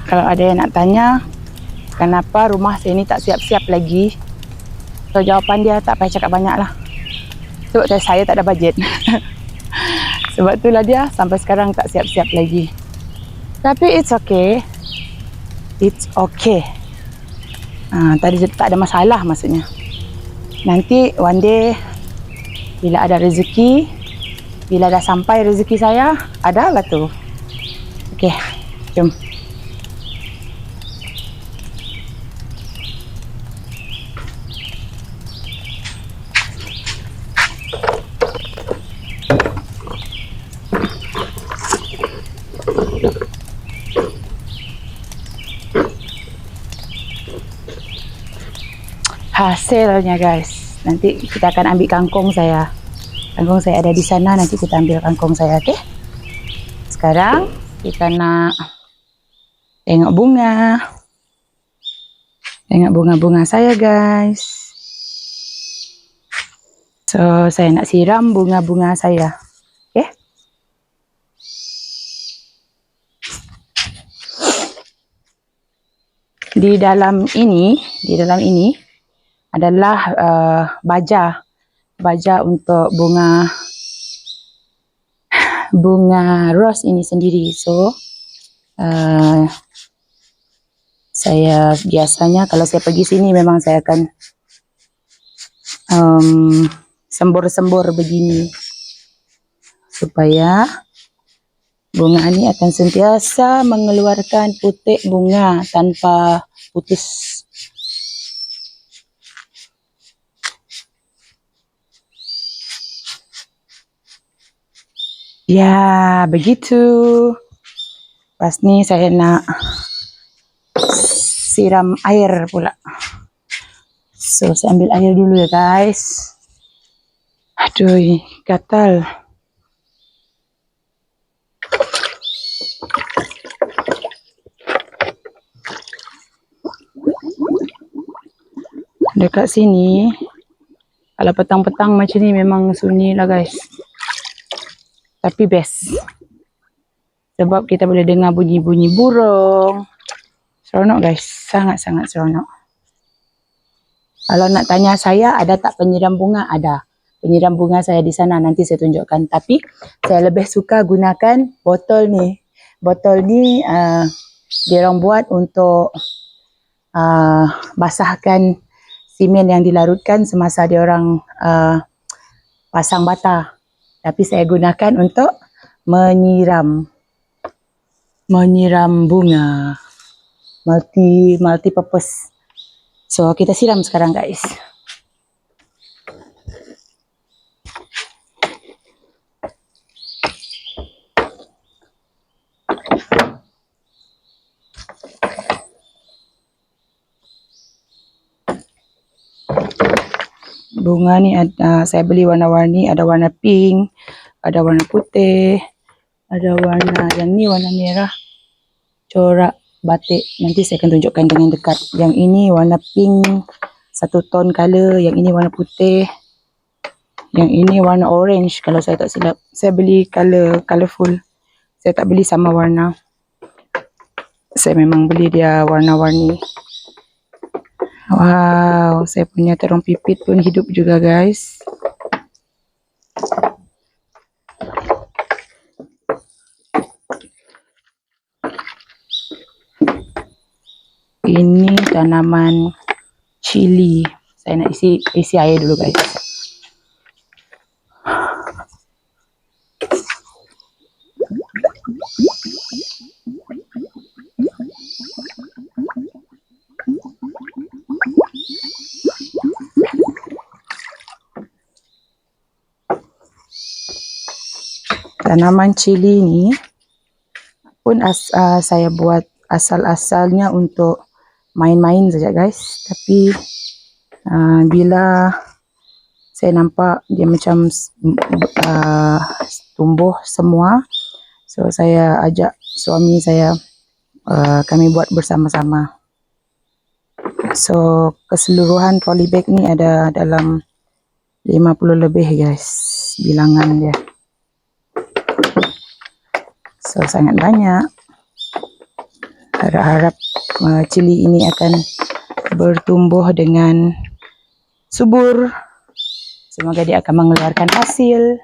Kalau ada yang nak tanya kenapa rumah saya ni tak siap-siap lagi, so jawapan dia tak payah cakap banyak lah. Sebab saya tak ada bajet. Sebab itulah dia sampai sekarang tak siap-siap lagi. Tapi it's okay. It's okay. Tadi tak ada masalah maksudnya. Nanti one day bila ada rezeki, bila dah sampai rezeki saya, adalah tu. Okay, jom. Hasilnya guys, nanti kita akan ambil kangkung saya. Kangkung saya ada di sana, nanti kita ambil kangkung saya, okay? Sekarang kita nak tengok bunga. Tengok bunga-bunga saya guys. So saya nak siram bunga-bunga saya, okay? Di dalam ini adalah baja untuk bunga rose ini sendiri. So saya biasanya kalau saya pergi sini memang saya akan sembur-sembur begini supaya bunga ini akan sentiasa mengeluarkan putik bunga tanpa putus. Ya, begitu. Pas ni saya nak siram air pula. So, saya ambil air dulu ya guys. Aduh, gatal. Dekat sini, kalau petang-petang macam ni memang sunyi lah guys. Tapi best. Sebab kita boleh dengar bunyi-bunyi burung. Seronok guys, sangat-sangat seronok. Kalau nak tanya saya, ada tak penyiram bunga? Ada. Penyiram bunga saya di sana, nanti saya tunjukkan. Tapi, saya lebih suka gunakan botol ni. Botol ni, diorang buat untuk basahkan simen yang dilarutkan semasa diorang pasang bata. Tapi saya gunakan untuk menyiram bunga. Multi purpose. So, kita siram sekarang guys. Bunga ni saya beli warna-warni, ada warna pink, ada warna putih, ada warna yang ni warna merah, corak batik. Nanti saya akan tunjukkan dengan dekat. Yang ini warna pink, satu tone color, yang ini warna putih, yang ini warna orange kalau saya tak silap. Saya beli colorful. Saya tak beli sama warna. Saya memang beli dia warna-warni. Wow, saya punya terong pipit pun hidup juga guys. Ini tanaman cili. Saya nak isi air dulu guys. Tanaman cili ni pun saya buat asal-asalnya untuk main-main saja guys. Tapi bila saya nampak dia macam tumbuh semua, so saya ajak suami saya, kami buat bersama-sama. So keseluruhan polybag ni ada dalam 50 lebih guys bilangan dia. So sangat banyak. Harap-harap cili ini akan bertumbuh dengan subur. Semoga dia akan mengeluarkan hasil.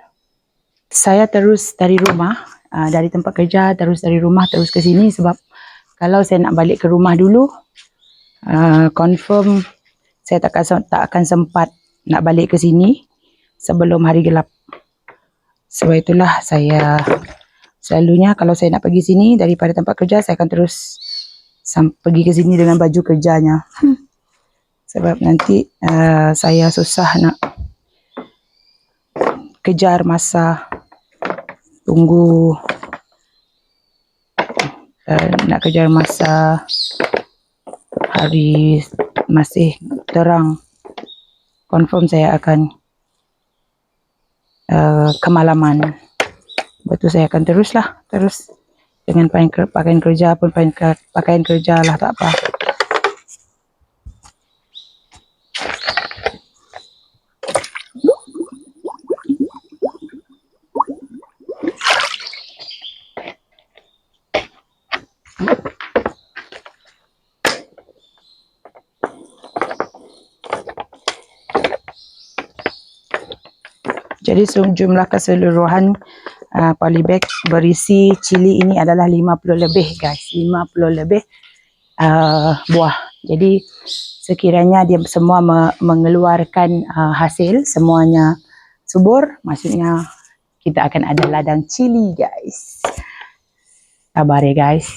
Saya terus dari rumah, dari tempat kerja, terus dari rumah terus ke sini sebab kalau saya nak balik ke rumah dulu, confirm saya tak akan sempat nak balik ke sini sebelum hari gelap. Sebab itulah saya selalunya kalau saya nak pergi sini daripada tempat kerja, saya akan terus pergi ke sini dengan baju kerjanya. Sebab nanti saya susah nak kejar masa tunggu, nak kejar masa hari masih terang. Confirm saya akan kemalaman. Betul, saya akan terus dengan pakaian kerja pun pakaian kerja lah, tak apa. Jadi jumlah keseluruhan polybag berisi cili ini adalah 50 lebih guys, 50 lebih buah. Jadi sekiranya dia semua mengeluarkan hasil, semuanya subur, maksudnya kita akan ada ladang cili guys. Sabar ya guys.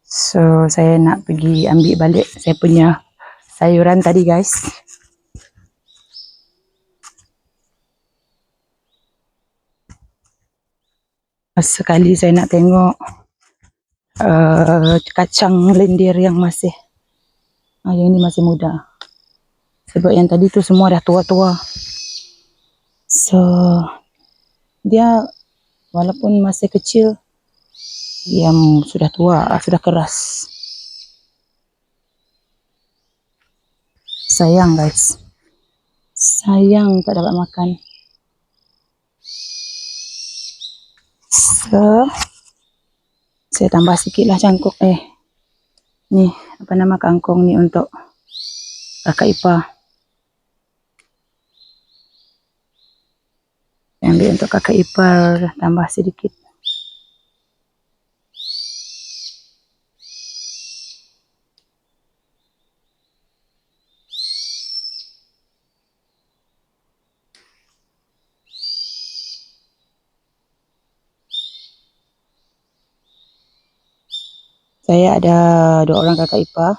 So saya nak pergi ambil balik saya punya sayuran tadi guys. Sekali saya nak tengok kacang lendir yang masih yang ini masih muda, sebab yang tadi tu semua dah tua-tua. So dia walaupun masih kecil, dia sudah tua, sudah keras. Sayang guys, sayang tak dapat makan. So saya tambah sikit lah cangkuk ni apa nama kangkung ni untuk kakak ipar. Saya ambil untuk kakak ipar, tambah sedikit. Saya ada 2 orang kakak ipar.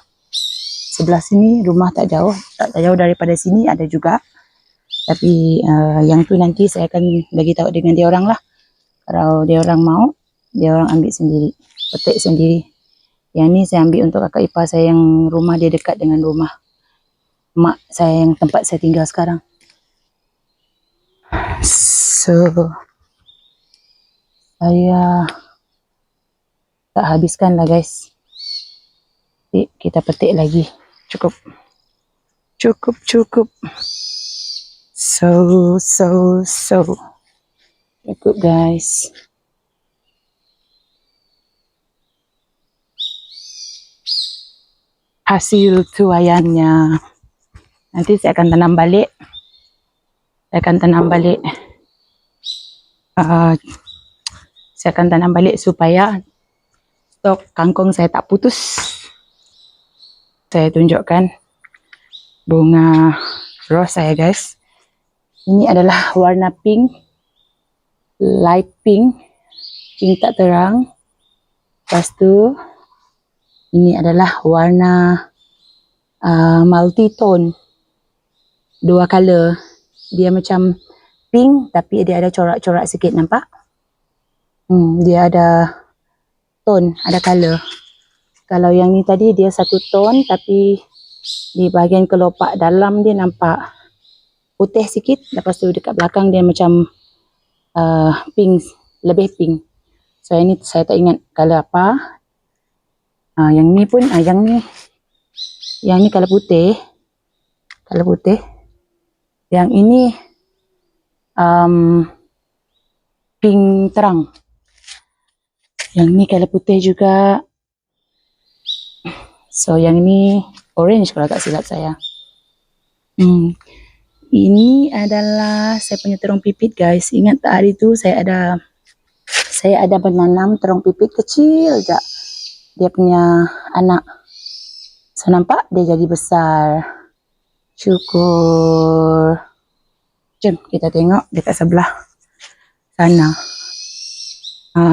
Sebelah sini rumah tak jauh daripada sini ada juga. Tapi yang tu nanti saya akan bagi tahu dengan dia orang lah. Kalau dia orang mau, dia orang ambil sendiri, petik sendiri. Yang ni saya ambil untuk kakak ipar saya yang rumah dia dekat dengan rumah mak saya yang tempat saya tinggal sekarang. So saya tak habiskan lah guys. Kita petik lagi. Cukup. So cukup guys. Hasil tuaiannya nanti saya akan tanam balik. Saya akan tanam balik supaya stok kangkung saya tak putus. Saya tunjukkan bunga rose saya guys. Ini adalah warna pink, light pink tak terang. Lepas tu ini adalah warna multi-tone, 2 color. Dia macam pink tapi dia ada corak-corak sikit, nampak? Dia ada tone, ada color. Kalau yang ni tadi dia 1 tone tapi di bahagian kelopak dalam dia nampak putih sikit. Lepas tu dekat belakang dia macam pink, lebih pink. So ini saya tak ingat color apa. Yang ni pun yang ni color putih. Yang ini pink terang. Yang ni color putih juga. So yang ini orange kalau tak silap saya. Ini adalah saya punya terong pipit guys. Ingat tak hari tu saya ada menanam terong pipit kecil je. Dia punya anak. So nampak dia jadi besar. Syukur. Jom kita tengok dekat sebelah sana.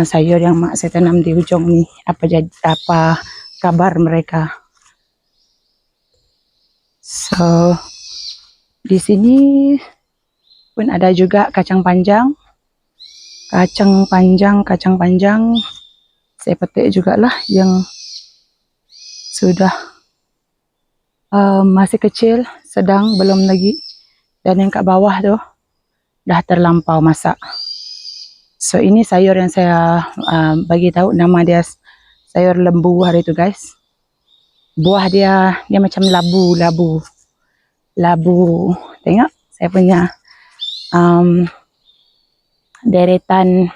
Sayur yang mak saya tanam di hujung ni. Apa kabar mereka. So di sini pun ada juga kacang panjang. Kacang panjang. Saya petik jugalah yang sudah masih kecil, sedang, belum lagi. Dan yang kat bawah tu dah terlampau masak. So ini sayur yang saya bagi tahu nama dia sayur lembu hari tu guys. Buah dia macam labu. Tengok saya punya deretan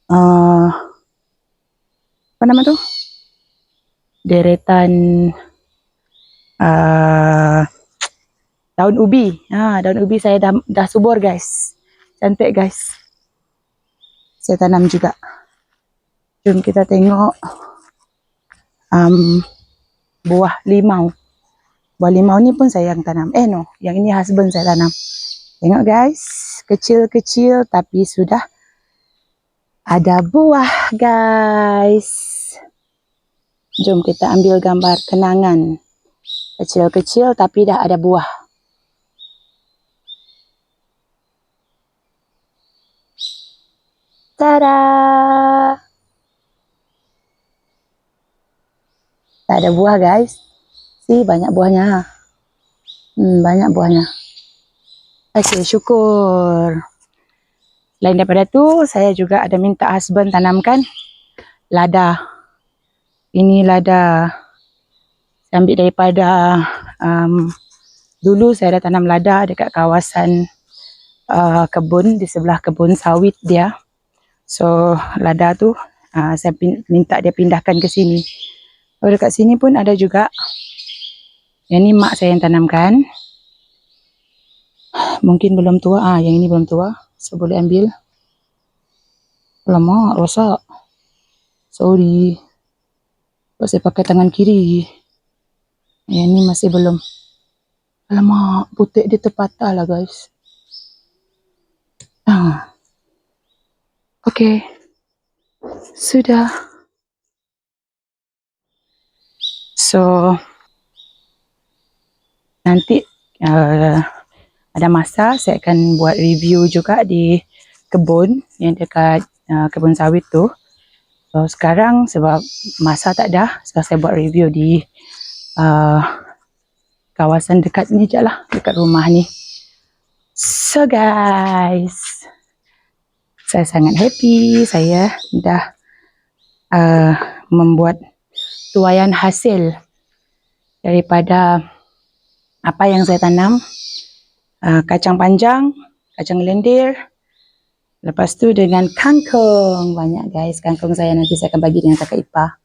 apa nama tu? Deretan daun ubi. Daun ubi saya dah subur guys. Cantik guys. Saya tanam juga. Jom kita tengok buah limau. Buah limau ni pun saya yang tanam. Yang ini husband saya tanam. Tengok guys, kecil-kecil tapi sudah ada buah guys. Jom kita ambil gambar kenangan. Kecil-kecil tapi dah ada buah. Tada! Tak ada buah guys. Banyak buahnya. Banyak buahnya. Okey, syukur. Selain daripada tu, saya juga ada minta husband tanamkan lada. Ini lada. Saya ambil daripada dulu saya dah tanam lada dekat kawasan kebun, di sebelah kebun sawit dia. So lada tu saya minta dia pindahkan ke sini. Dekat sini pun ada juga. Yang ni mak saya yang tanamkan. Mungkin belum tua. Yang ini belum tua. So boleh ambil. Alamak, rosak. Sorry. Saya pakai tangan kiri. Yang ni masih belum. Alamak, putik dia terpatah lah guys. Okey. Sudah. So nanti ada masa saya akan buat review juga di kebun yang dekat kebun sawit tu. So sekarang sebab masa tak ada, sekarang saya buat review di kawasan dekat ni je lah, dekat rumah ni. So guys, saya sangat happy saya dah membuat tuaian hasil daripada apa yang saya tanam. Kacang panjang, kacang lendir, lepas tu dengan kangkung. Banyak guys, kangkung saya nanti saya akan bagi dengan kakak ipar.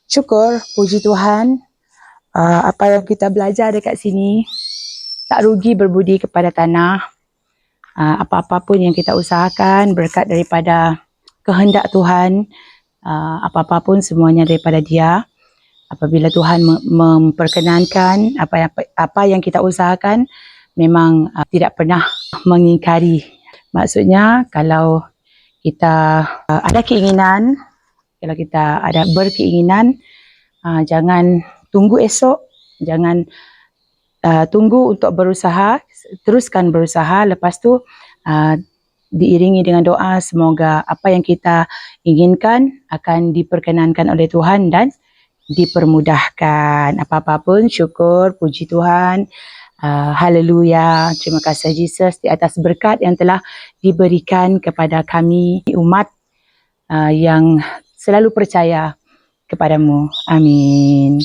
Syukur, puji Tuhan, apa yang kita belajar dekat sini, tak rugi berbudi kepada tanah. Apa-apa pun yang kita usahakan berkat daripada kehendak Tuhan, apa-apa pun semuanya daripada Dia. Apabila Tuhan memperkenankan apa yang kita usahakan, memang tidak pernah mengingkari. Maksudnya kalau kita ada keinginan, kalau kita ada berkeinginan, jangan tunggu esok, jangan tunggu untuk berusaha, teruskan berusaha. Lepas tu diiringi dengan doa, semoga apa yang kita inginkan akan diperkenankan oleh Tuhan dan dipermudahkan. Apa-apa pun syukur, puji Tuhan. Haleluya. Terima kasih Yesus di atas berkat yang telah diberikan kepada kami umat yang selalu percaya kepadamu. Amin.